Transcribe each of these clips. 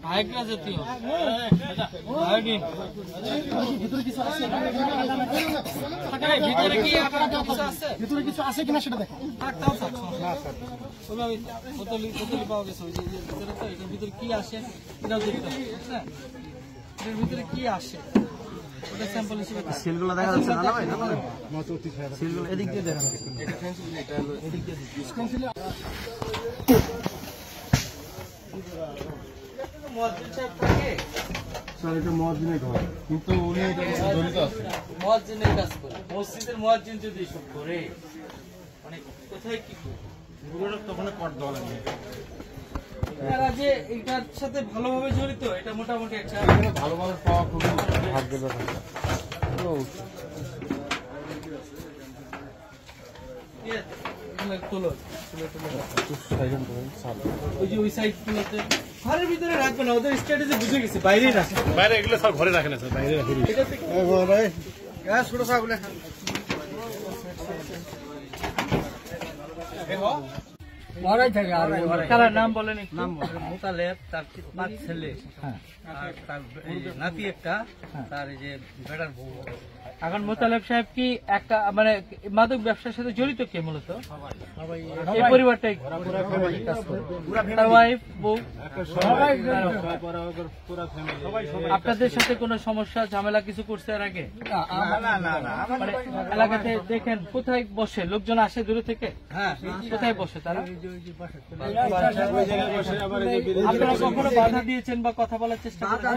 হাইগ্রা জাতীয় আয়োডিন ভিতরে কিছু আছে, ভিতরে কি আপনার কিছু আছে, ভিতরে কিছু আছে কিনা সেটা দেখো। তাও ওইভাবে বোতলি পাওয়া গেছে ওই যে ভিতরে, তো এটার ভিতরে কি আসে এটাও দেখতে হবে, বুঝছেন? এটার ভিতরে কি আসে ওটা স্যাম্পল হিসেবে সিলগুলো দেখা যাচ্ছে না ভাই, না সিলগুলো এদিক দিয়ে দেখা যাচ্ছে, এটা পেন্সিল, এটা হলো এদিক দিয়ে পেন্সিল। মুয়াজ্জিন সাহেব থাকে স্যার, এটা মুয়াজ্জিনের ঘর, কিন্তু উনি এটা জড়িত আছে, মুয়াজ্জিনের কাজ করে, মসজিদের মুয়াজ্জিন যদি এসব করে মানে কোথায় কি করে পুরোটা তখন কট দেওয়া লাগে। এরা যে এটার সাথে ভালোভাবে জড়িত, এটা মোটামুটি একটা ভালো মানুষ পাওয়া খুবই ভাগ্যের ব্যাপার। ঘরের ভিতরে রাখবে না, ওদের স্ট্র্যাটেজি বুঝে গেছে, বাইরে রাখে, বাইরে এগুলো সব ঘরে রাখে না স্যার, বাইরে রাখে। নাম বলেন, নাম মোতালেব, তার 5 ছেলে আর তার নাতি একটা, তার এই যে বেটার বউ। এখন মোতালেব সাহেব কি একটা মানে মাদক ব্যবসার সাথে জড়িত কে মূলত? এই পরিবারটাই, তার ওয়াইফ, বউ, আপনাদের সাথে কোনো সমস্যা ঝামেলা কিছু করছে এর আগে? মানে এলাকাতে দেখেন কোথায় বসে লোকজন আসে দূরে থেকে, কোথায় বসে তারা? আপনারা কখনো বাধা দিয়েছেন বা কথা বলার চেষ্টা করেছেন?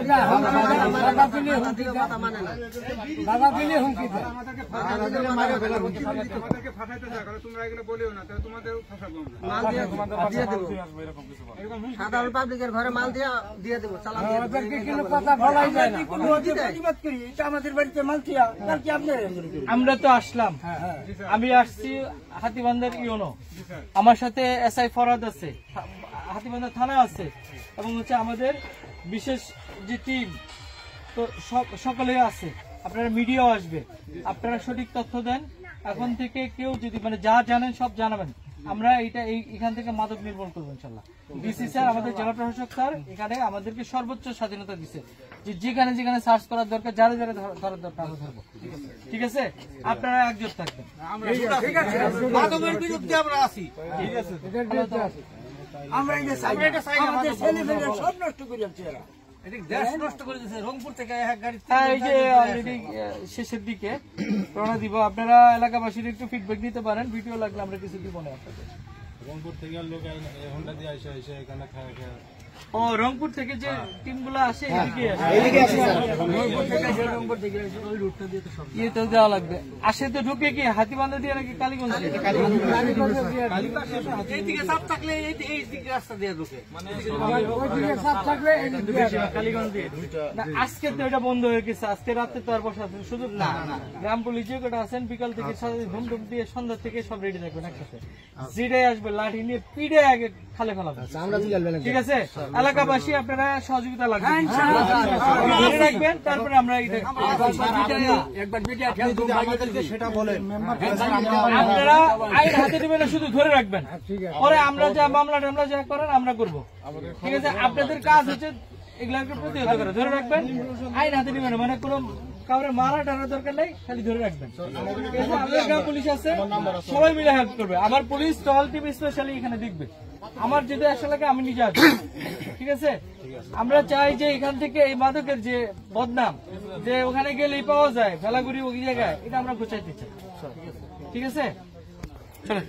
সাধারণ পাবলিকের ঘরে মাল দিয়ে দেবো, আমাদের বাড়িতে মাল দিয়া আমরা তো আসলাম, আমি আসছি হাতিবান্ধার ইউনো, আমার সাথে এসআই ফরাদ আছে, হাতিবান্ধা থানা আছে, এবং হচ্ছে আমাদের বিশেষ যে টিম, তো সকলে আছে, আপনারা মিডিয়াও আসবে, আপনারা সঠিক তথ্য দেন। এখন থেকে কেউ যদি মানে যা জানেন সব জানাবেন, আমরা এখান থেকে মাদক নির্মূল করবো ইনশাল্লাহ। ডিসি স্যার, আমাদের জেলা প্রশাসক স্যার এখানে আমাদেরকে সর্বোচ্চ স্বাধীনতা দিচ্ছে, যে যেখানে যেখানে সার্চ করার দরকার, যারা যারা ধরার দরকার আমরা ধরবো, ঠিক আছে? আপনারা একজোট থাকবেন, মাদকের বিরুদ্ধে আমরা আছি, ঠিক আছে? সব নষ্ট করে যাচ্ছে এরা, নষ্ট করে দিচ্ছে। রংপুর থেকে এক গাড়ি এই যে অলরেডি শেষের দিকে রওনা দিব, আপনারা এলাকাবাসীর একটু ফিডব্যাক নিতে পারেন, ভিডিও লাগলে আমরা কিছু দিব না আপনাদের। রংপুর থেকে লোক হোন্ডা দিয়ে আসে এখানে খায়। ও রংপুর থেকে যে টিমগুলো আসে এদিকে দেওয়া লাগবে, আসে তো ঢুকে কি হাতিবান্ধা দিয়ে নাকি কালীগঞ্জ? এইদিকে চাপ থাকলে এই দিকে রাস্তা দিয়ে ঢুকে, মানে কালীগঞ্জ দিয়ে। আজকে তো এটা বন্ধ হয়ে গেছে, আজকে রাতে তো আর বসার সুযোগ না। গ্রাম পুলিশ যে কটা আছেন বিকাল থেকে ধুম ধুম দিয়ে সন্ধ্যা থেকে সব রেডি থাকবেন একসাথে, যেটাই আসবে লাঠি নিয়ে পিড়ে আগে খালে ফেলাবেন, ঠিক আছে? এলাকাবাসী আপনারা সহযোগিতা লাগবে, রাখবেন, তারপরে আমরা সেটা বলেন, আপনারা আইন হাতে নেবেন, শুধু ধরে রাখবেন, পরে আমরা যা মামলা টামলা যা করেন আমরা করবো, ঠিক আছে? আপনাদের কাজ হচ্ছে এগুলাকে প্রতিহত করা, ধরে রাখবেন, আইন হাতে নেবেন, মানে কোনো কাউরে মারা টানার দরকার নেই, খালি ধরে রাখবেন। আমাদের গ্রাম পুলিশ আছে, সবাই মিলে হেল্প করবে, আমার পুলিশ টহল টিম স্পেশালি এখানে দেখবে, আমার যদি আসা লাগে আমি নিজে আসবো, ঠিক আছে? আমরা চাই যে এখান থেকে এই মাদকের যে বদনাম, যে ওখানে গেলেই পাওয়া যায় ফেলাগুড়ি ওই জায়গায়, এটা আমরা গোছাইতে চাই, ঠিক আছে? চলে।